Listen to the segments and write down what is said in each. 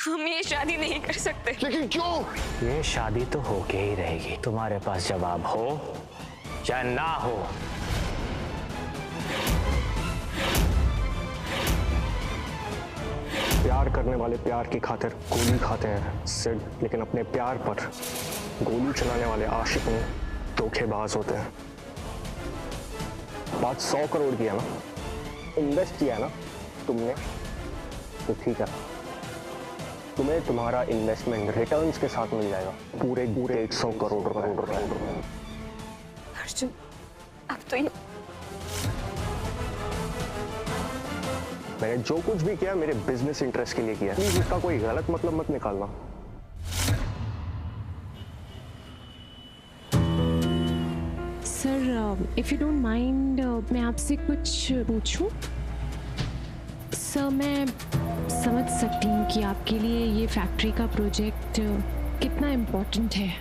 हम ये शादी नहीं कर सकते। लेकिन क्यों? ये शादी तो होके ही रहेगी, तुम्हारे पास जवाब हो या ना हो। प्यार करने वाले प्यार की खातिर गोली खाते हैं सिड, लेकिन अपने प्यार पर गोली चलाने वाले आशिक में धोखेबाज होते हैं। बात 100 करोड़ की है ना, इन्वेस्ट किया है ना तुमने, तो ठीक है, तुम्हें तुम्हारा इन्वेस्टमेंट रिटर्न्स के साथ मिल जाएगा, पूरे 100 करोड़ रुपए। अर्जुन, अब तो ये मैंने जो कुछ भी किया मेरे बिजनेस इंटरेस्ट के लिए किया, प्लीज इसका कोई गलत मतलब मत निकालना। Sir, if you don't mind, मैं आपसे कुछ पूछूं? सर, मैं समझ सकती हूँ कि आपके लिए ये फैक्ट्री का प्रोजेक्ट कितना इम्पोर्टेंट है,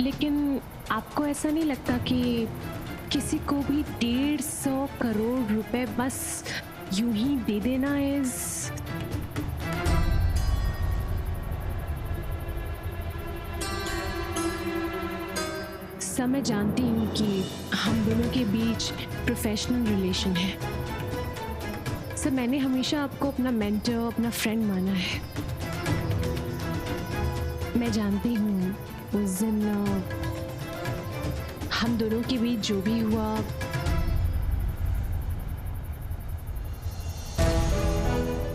लेकिन आपको ऐसा नहीं लगता कि किसी को भी 150 करोड़ रुपए बस यूं ही दे देना इज सर, मैं जानती हूँ कि हम दोनों के बीच प्रोफेशनल रिलेशन है। सर, मैंने हमेशा आपको अपना मेंटर, अपना फ्रेंड माना है। मैं जानती हूँ उस दिन हम दोनों के बीच जो भी हुआ,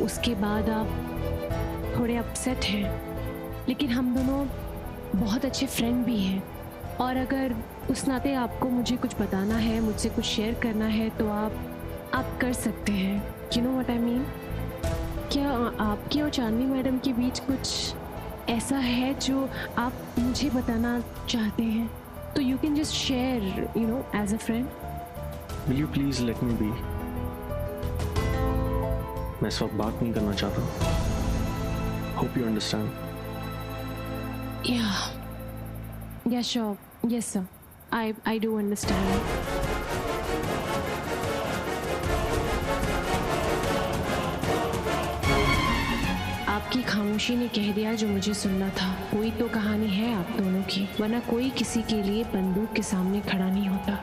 उसके बाद आप थोड़े अपसेट हैं, लेकिन हम दोनों बहुत अच्छे फ्रेंड भी हैं। और अगर उस नाते आपको मुझे कुछ बताना है, मुझसे कुछ शेयर करना है, तो आप कर सकते हैं। You know what I mean? क्या आपकी और चांदनी मैडम के बीच कुछ ऐसा है जो आप मुझे बताना चाहते हैं? तो you can just share, you know, as a friend. Will you please let me be? मैं इस वक्त बात नहीं करना चाहता। Hope you understand. Yeah, sure. Yes, sir. I do understand. आपकी खामोशी ने कह दिया जो मुझे सुनना था। कोई तो कहानी है आप दोनों की, वरना कोई किसी के लिए बंदूक के सामने खड़ा नहीं होता।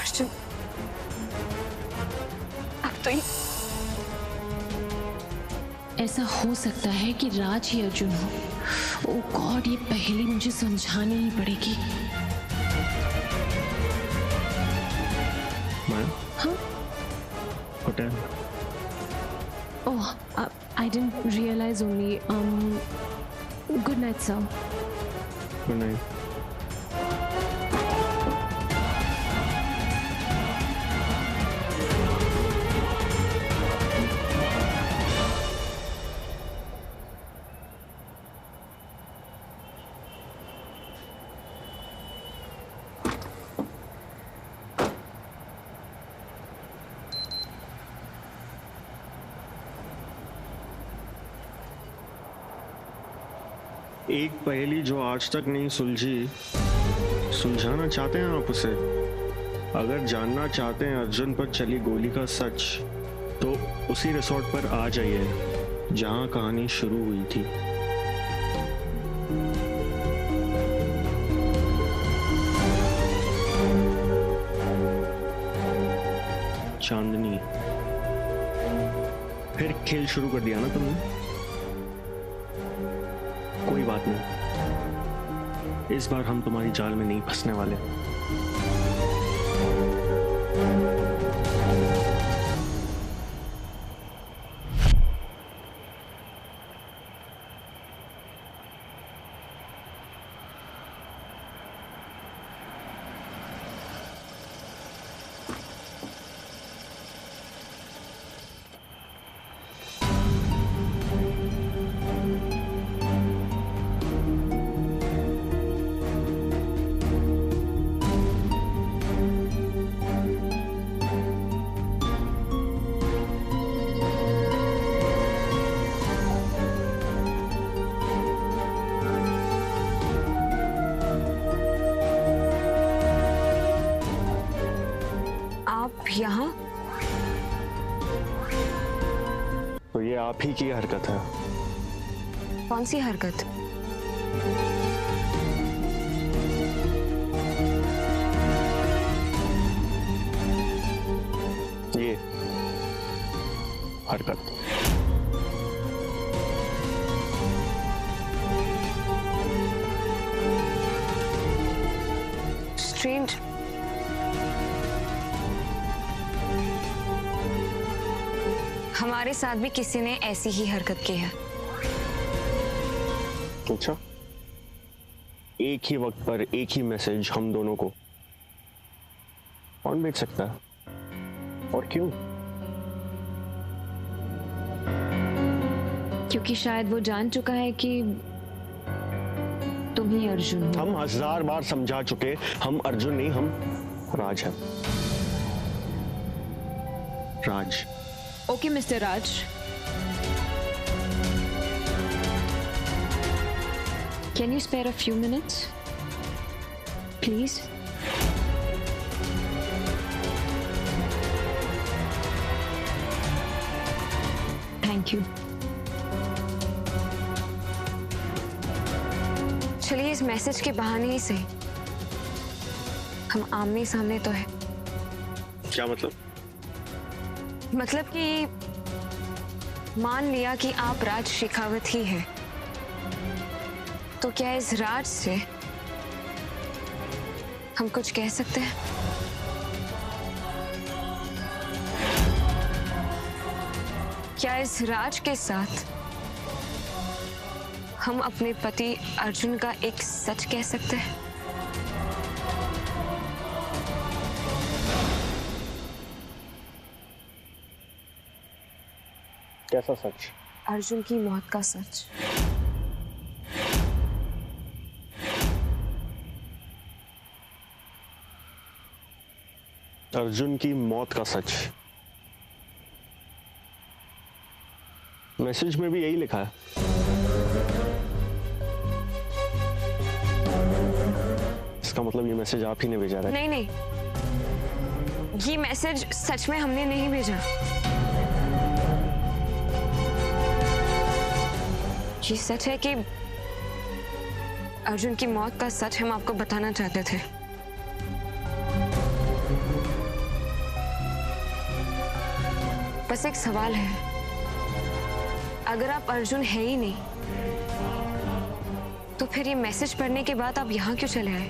अर्जुन, अब तो ये ऐसा हो सकता है कि राज ही अर्जुन हो। ओह गॉड, ये पहली मुझे समझानी ही पड़ेगी। मैम? हाँ? Hotel? Oh, I didn't realize only. Good night, sir. Good night. एक पहेली जो आज तक नहीं सुलझी, सुलझाना चाहते हैं आप उसे? अगर जानना चाहते हैं अर्जुन पर चली गोली का सच, तो उसी रिसोर्ट पर आ जाइए जहां कहानी शुरू हुई थी। चांदनी, फिर खेल शुरू कर दिया ना तुमने? कोई बात नहीं, इस बार हम तुम्हारी जाल में नहीं फंसने वाले। आप यहाँ? तो ये आप ही की हरकत है। कौन सी हरकत? ये हरकत। स्ट्रेंज। हमारे साथ भी किसी ने ऐसी ही हरकत की है। अच्छा, एक ही वक्त पर एक ही मैसेज हम दोनों को कौन भेज सकता है और क्यों? क्योंकि शायद वो जान चुका है कि तुम ही अर्जुन हो। हम 1000 बार समझा चुके, हम अर्जुन नहीं, हम राज हैं। Raj. Okay mister Raj, Can you spare a few minutes? Please? Thank you. चलिए इस मैसेज के बहाने ही से हम आमने सामने तो है। क्या मतलब? मतलब कि मान लिया कि आप राज शेखावत ही है, तो क्या इस राज से हम कुछ कह सकते हैं? क्या इस राज के साथ हम अपने पति अर्जुन का एक सच कह सकते हैं? कैसा सच? अर्जुन की मौत का सच। अर्जुन की मौत का सच। मैसेज में भी यही लिखा है। इसका मतलब ये मैसेज आप ही ने भेजा है? नहीं नहीं, ये मैसेज सच में हमने नहीं भेजा। ये सच है कि अर्जुन की मौत का सच हम आपको बताना चाहते थे। बस एक सवाल है, अगर आप अर्जुन है ही नहीं तो फिर ये मैसेज पढ़ने के बाद आप यहाँ क्यों चले आए?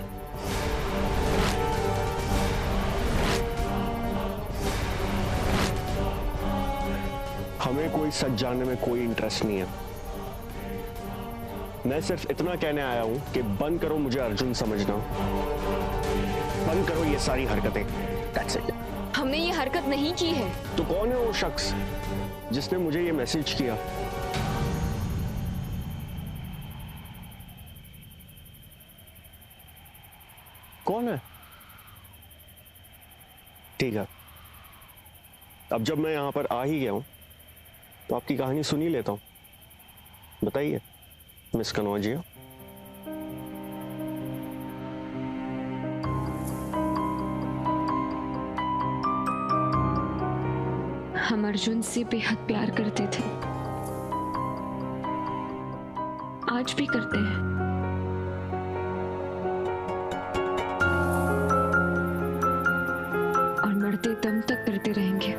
हमें कोई सच जानने में कोई इंटरेस्ट नहीं है। मैं सिर्फ इतना कहने आया हूं कि बंद करो मुझे अर्जुन समझना, बंद करो ये सारी हरकतें। That's it. हमने ये हरकत नहीं की है। तो कौन है वो शख्स जिसने मुझे ये मैसेज किया? कौन है? ठीक है, अब जब मैं यहां पर आ ही गया हूं तो आपकी कहानी सुन ही लेता हूं। बताइए मिस कनौजिया। हम अर्जुन से बेहद प्यार करते थे, आज भी करते हैं। और मरते दम तक करते रहेंगे।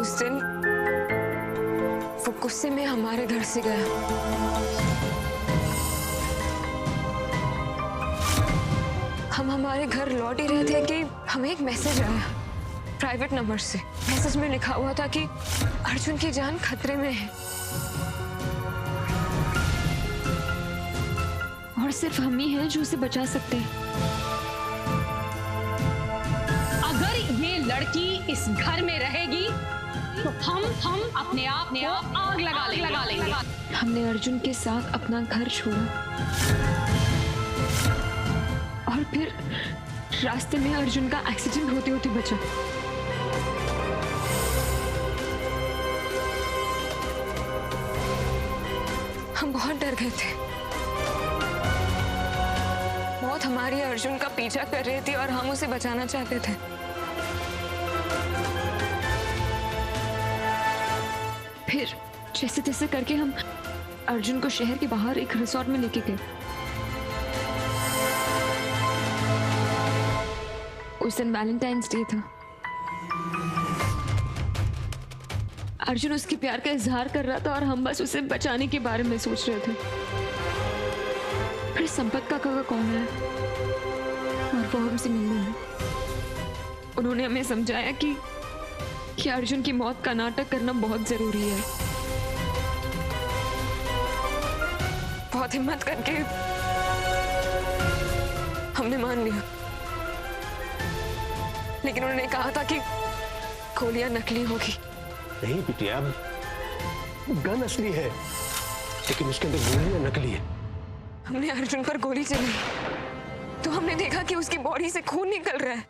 उस दिन वो गुस्से में हमारे घर से गया। हम हमारे घर लौट ही रहे थे कि हमें एक मैसेज आया प्राइवेट नंबर से। मैसेज में लिखा हुआ था कि अर्जुन की जान खतरे में है और सिर्फ हम ही हैं जो उसे बचा सकते हैं। अगर ये लड़की इस घर में रहेगी तो हम अपने आप को आग लगा लेंगे। हमने अर्जुन के साथ अपना घर छोड़ा और फिर रास्ते में अर्जुन का एक्सीडेंट होते होते बचा। हम बहुत डर गए थे। मौत हमारी अर्जुन का पीछा कर रही थी और हम उसे बचाना चाहते थे। फिर जैसे तैसे करके हम अर्जुन को शहर के बाहर एक रिसोर्ट में लेके गए। उस दिन वैलेंटाइंस डे था। अर्जुन उसके प्यार का इजहार कर रहा था और हम बस उसे बचाने के बारे में सोच रहे थे। फिर संपत का कॉल आया और वो हमसे मिलने आए। उन्होंने हमें समझाया कि अर्जुन की मौत का नाटक करना बहुत जरूरी है। बहुत हिम्मत करके हमने मान लिया, लेकिन उन्होंने कहा था कि गोलियां नकली होगी। नहीं बिटिया, गन असली है, लेकिन उसके अंदर गोलियां नकली है। हमने अर्जुन पर गोली चलाई तो हमने देखा कि उसकी बॉडी से खून निकल रहा है।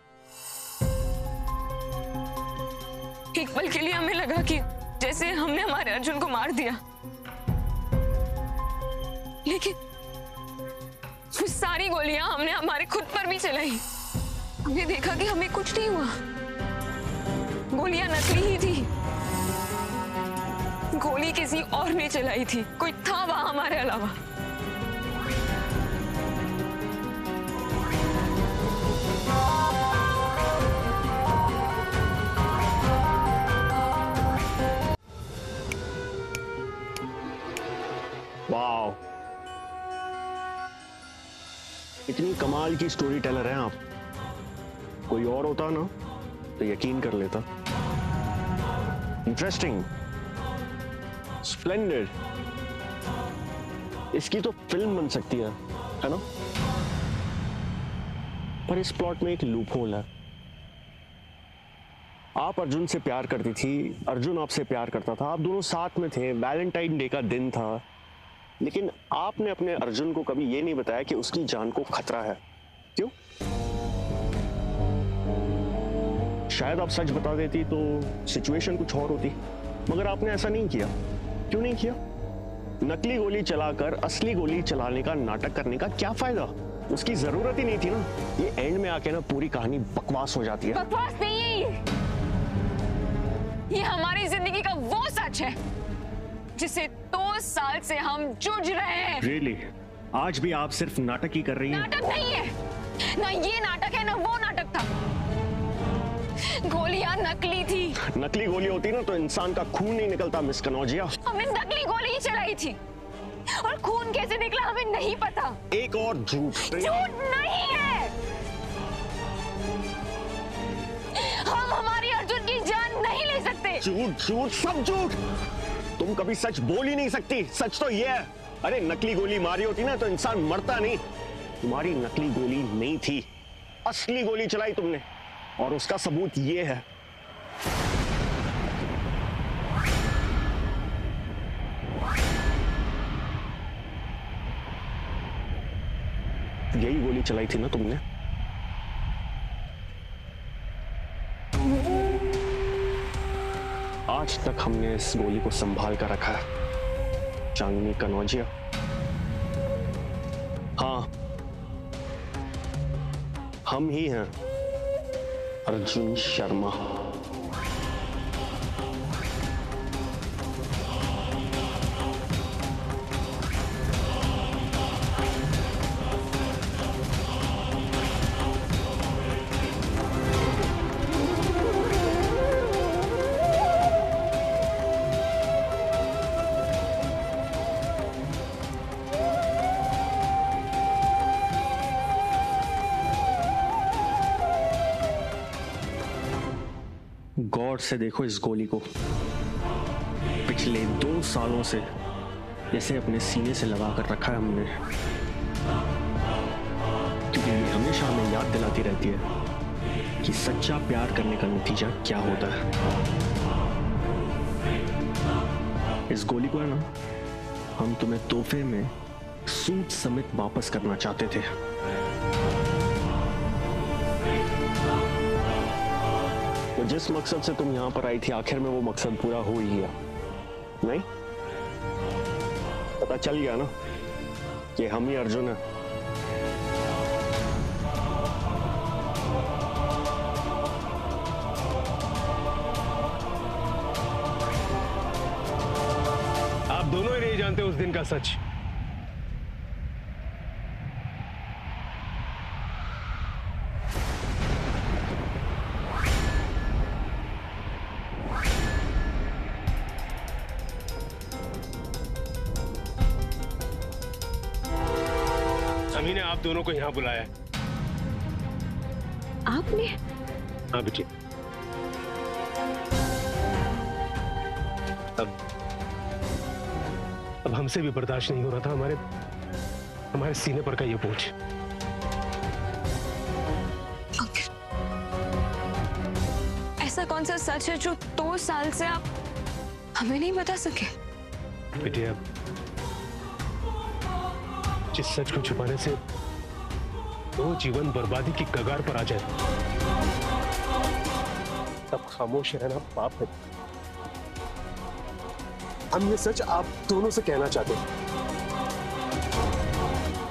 एक पल के लिए हमें लगा कि जैसे हमने हमारे अर्जुन को मार दिया, लेकिन वो सारी गोलियां हमने हमारे खुद पर भी चलाई। हमने देखा कि हमें कुछ नहीं हुआ, गोलियां नकली ही थी। गोली किसी और ने चलाई थी, कोई था वहां हमारे अलावा। वाओ, इतनी कमाल की स्टोरी टेलर हैं आप। कोई और होता ना तो यकीन कर लेता। इंटरेस्टिंग, स्प्लेंडेड, इसकी तो फिल्म बन सकती है ना? पर इस प्लॉट में एक लूप होल है। आप अर्जुन से प्यार करती थी, अर्जुन आपसे प्यार करता था, आप दोनों साथ में थे, वैलेंटाइन डे का दिन था, लेकिन आपने अपने अर्जुन को कभी ये नहीं बताया कि उसकी जान को खतरा है। क्यों? शायद आप सच बता देती तो सिचुएशन कुछ और होती, मगर आपने ऐसा नहीं किया। क्यों नहीं किया? नकली गोली चलाकर असली गोली चलाने का नाटक करने का क्या फायदा? उसकी जरूरत ही नहीं थी ना। ये एंड में आके ना पूरी कहानी बकवास हो जाती है। बकवास नहीं है ये हमारी जिंदगी का वो सच है जिसे 2 साल से हम जूझ रहे हैं। Really? आज भी आप सिर्फ नाटक ही कर रही हैं? नाटक नहीं है, ना ये नाटक है ना वो नाटक था। गोलियां नकली थी। नकली गोली होती ना तो इंसान का खून नहीं निकलता मिस कनौजिया। हमने नकली गोली ही चलाई थी और खून कैसे निकला हमें नहीं पता। एक और झूठ। झूठ नहीं है, हम हमारी अर्जुन की जान नहीं ले सकते। झूठ झूठ सब झूठ। तुम कभी सच बोल ही नहीं सकती। सच तो ये है, अरे नकली गोली मारी होती ना तो इंसान मरता नहीं। तुम्हारी नकली गोली नहीं थी, असली गोली चलाई तुमने, और उसका सबूत ये है। यही गोली चलाई थी ना तुमने? आज तक हमने इस गोली को संभाल कर रखा है, चांदनी कनौजिया। हाँ, हम ही हैं अर्जुन शर्मा। गौर से देखो इस गोली को। पिछले 2 सालों से इसे अपने सीने से लगा कर रखा है हमने, क्योंकि ये हमेशा हमें याद दिलाती रहती है कि सच्चा प्यार करने का नतीजा क्या होता है। इस गोली को है ना, हम तुम्हें तोहफे में सूट समेत वापस करना चाहते थे। तो जिस मकसद से तुम यहां पर आई थी, आखिर में वो मकसद पूरा हो ही गया। नहीं पता चल गया ना कि हम ही अर्जुन है। जानते उस दिन का सच। अमी ने आप दोनों को यहां बुलाया है। आपने? हाँ बेटी, अब हमसे भी बर्दाश्त नहीं हो रहा था हमारे सीने पर का ये बोझ। ऐसा कौन सा सच है जो 2 साल से आप हमें नहीं बता सके? बेटी, अब जिस सच को छुपाने से वो जीवन बर्बादी की कगार पर आ जाए, तब खामोश रहना पाप है। हम ये सच आप दोनों से कहना चाहते हैं,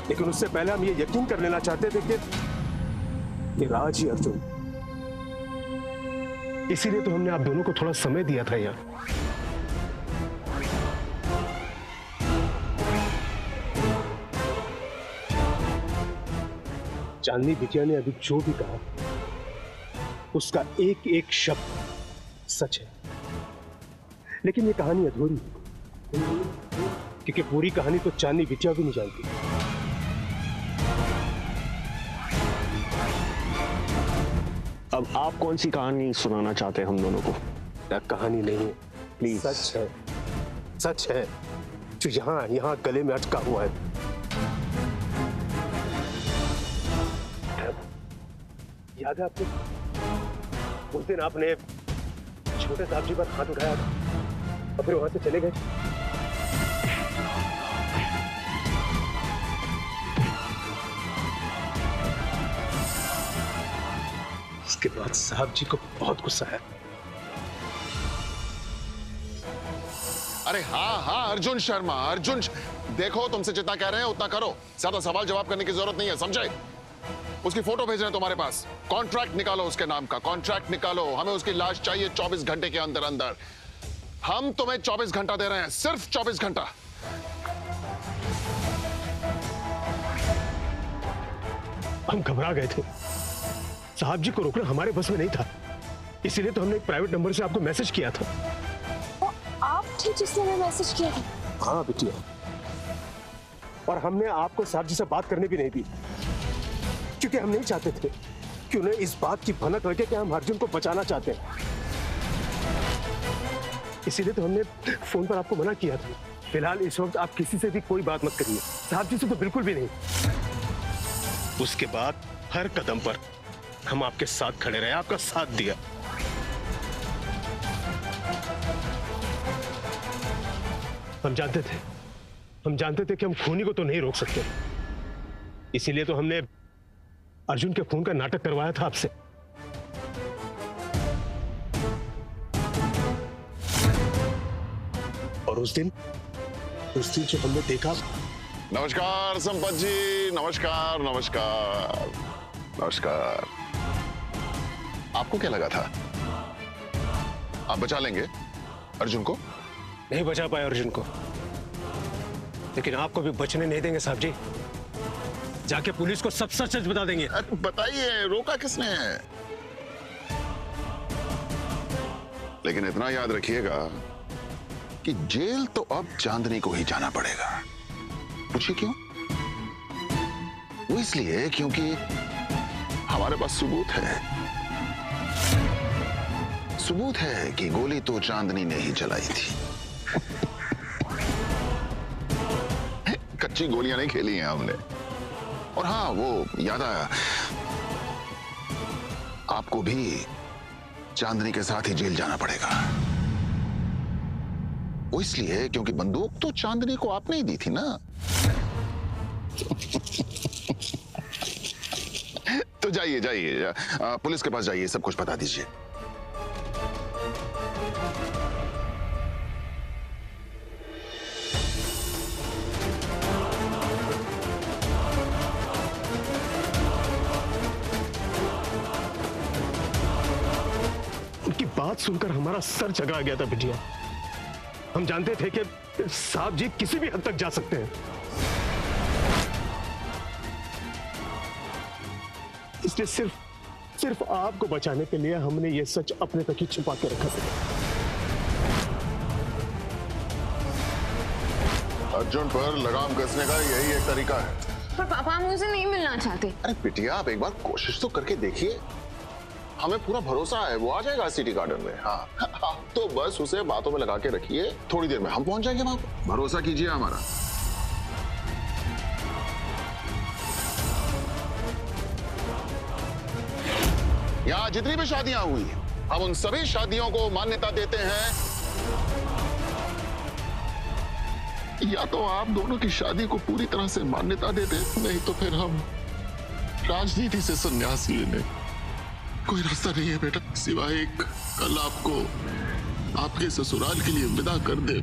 लेकिन उससे पहले हम ये यकीन कर लेना चाहते थे कि राज ही अर्जुन। इसीलिए तो हमने आप दोनों को थोड़ा समय दिया था यार। चांदनी बिटिया ने अभी जो भी कहा उसका एक एक शब्द सच है, लेकिन ये कहानी अधूरी है, क्योंकि पूरी कहानी तो चांदनी बिटिया भी नहीं जानती। अब आप कौन सी कहानी सुनाना चाहते हैं हम दोनों को? कहानी नहीं है, प्लीज। सच है जो यहाँ गले में अटका हुआ है। याद है आपको उस दिन आपने छोटे साहब जी पर हाथ उठाया था और फिर वहां से चले गए? उसके बाद साहब जी को बहुत गुस्सा आया। अरे हाँ अर्जुन शर्मा, देखो तुमसे जितना कह रहे हैं उतना करो, ज्यादा सवाल जवाब करने की जरूरत नहीं है, समझे? उसकी फोटो भेज रहे हैं तुम्हारे पास, कॉन्ट्रैक्ट निकालो उसके नाम का, कॉन्ट्रैक्ट निकालो। हमें उसकी लाश चाहिए 24 घंटे के अंदर अंदर। हम तुम्हें 24 घंटा दे रहे हैं, सिर्फ 24 घंटा। हम घबरा गए थे, साहब जी को रोकना हमारे बस में नहीं था, इसीलिए तो हमने एक प्राइवेट नंबर से आपको मैसेज किया था। आप थे जिसने हमें मैसेज किया था? हाँ बिटिया, और हमने आपको साहब जी से बात करने भी नहीं दी, क्योंकि हम नहीं चाहते थे कि उन्हें इस बात की भनक लगे कि हम अर्जुन को बचाना चाहते हैं। इसीलिए तो हमने फोन पर आपको मना किया था। फिलहाल इस वक्त आप किसी से भी कोई बात मत करिए, साहब जी से तो बिल्कुल भी नहीं। उसके बाद हर कदम पर हम आपके साथ खड़े रहे, आपका साथ दिया। हम जानते थे कि हम खूनी को तो नहीं रोक सकते, इसीलिए तो हमने अर्जुन के खून का नाटक करवाया था आपसे। और उस दिन जो हमने देखा। नमस्कार संपत जी, नमस्कार नमस्कार नमस्कार। आपको क्या लगा था आप बचा लेंगे अर्जुन को? नहीं बचा पाए अर्जुन को, लेकिन आपको भी बचने नहीं देंगे साहब जी। जाके पुलिस को सब सच बता देंगे। बताइए, रोका किसने है? लेकिन इतना याद रखिएगा कि जेल तो अब चांदनी को ही जाना पड़ेगा। पूछिए क्यों? वो इसलिए क्योंकि हमारे पास सबूत है कि गोली तो चांदनी ने ही चलाई थी। कच्ची गोलियां नहीं खेली हैं हमने। और हाँ, वो याद आया, आपको भी चांदनी के साथ ही जेल जाना पड़ेगा। वो इसलिए क्योंकि बंदूक तो चांदनी को आपने ही दी थी ना। तो जाइए पुलिस के पास जाइए, सब कुछ बता दीजिए। उनकी बात सुनकर हमारा सर चकरा गया था बिटिया। हम जानते थे कि साहब जी किसी भी हद तक जा सकते हैं, इसलिए सिर्फ आपको बचाने के लिए हमने ये सच अपने तक ही छुपा के रखा था। अर्जुन पर लगाम कसने का यही एक तरीका है। पर पापा हम उनसे नहीं मिलना चाहते। अरे बिटिया, आप एक बार कोशिश तो करके देखिए, हमें पूरा भरोसा है वो आ जाएगा सिटी गार्डन में। हाँ, आप तो बस उसे बातों में लगा के रखिए, थोड़ी देर में हम पहुंच जाएंगे वहां पर, भरोसा कीजिए हमारा। यहाँ जितनी भी शादियां हुई हम उन सभी शादियों को मान्यता देते हैं, या तो आप दोनों की शादी को पूरी तरह से मान्यता दे दें, नहीं तो फिर हम राजनीति से संन्यास लेने कोई रास्ता नहीं है बेटा, सिवाय एक कल आपको आपके ससुराल के लिए विदा कर दे।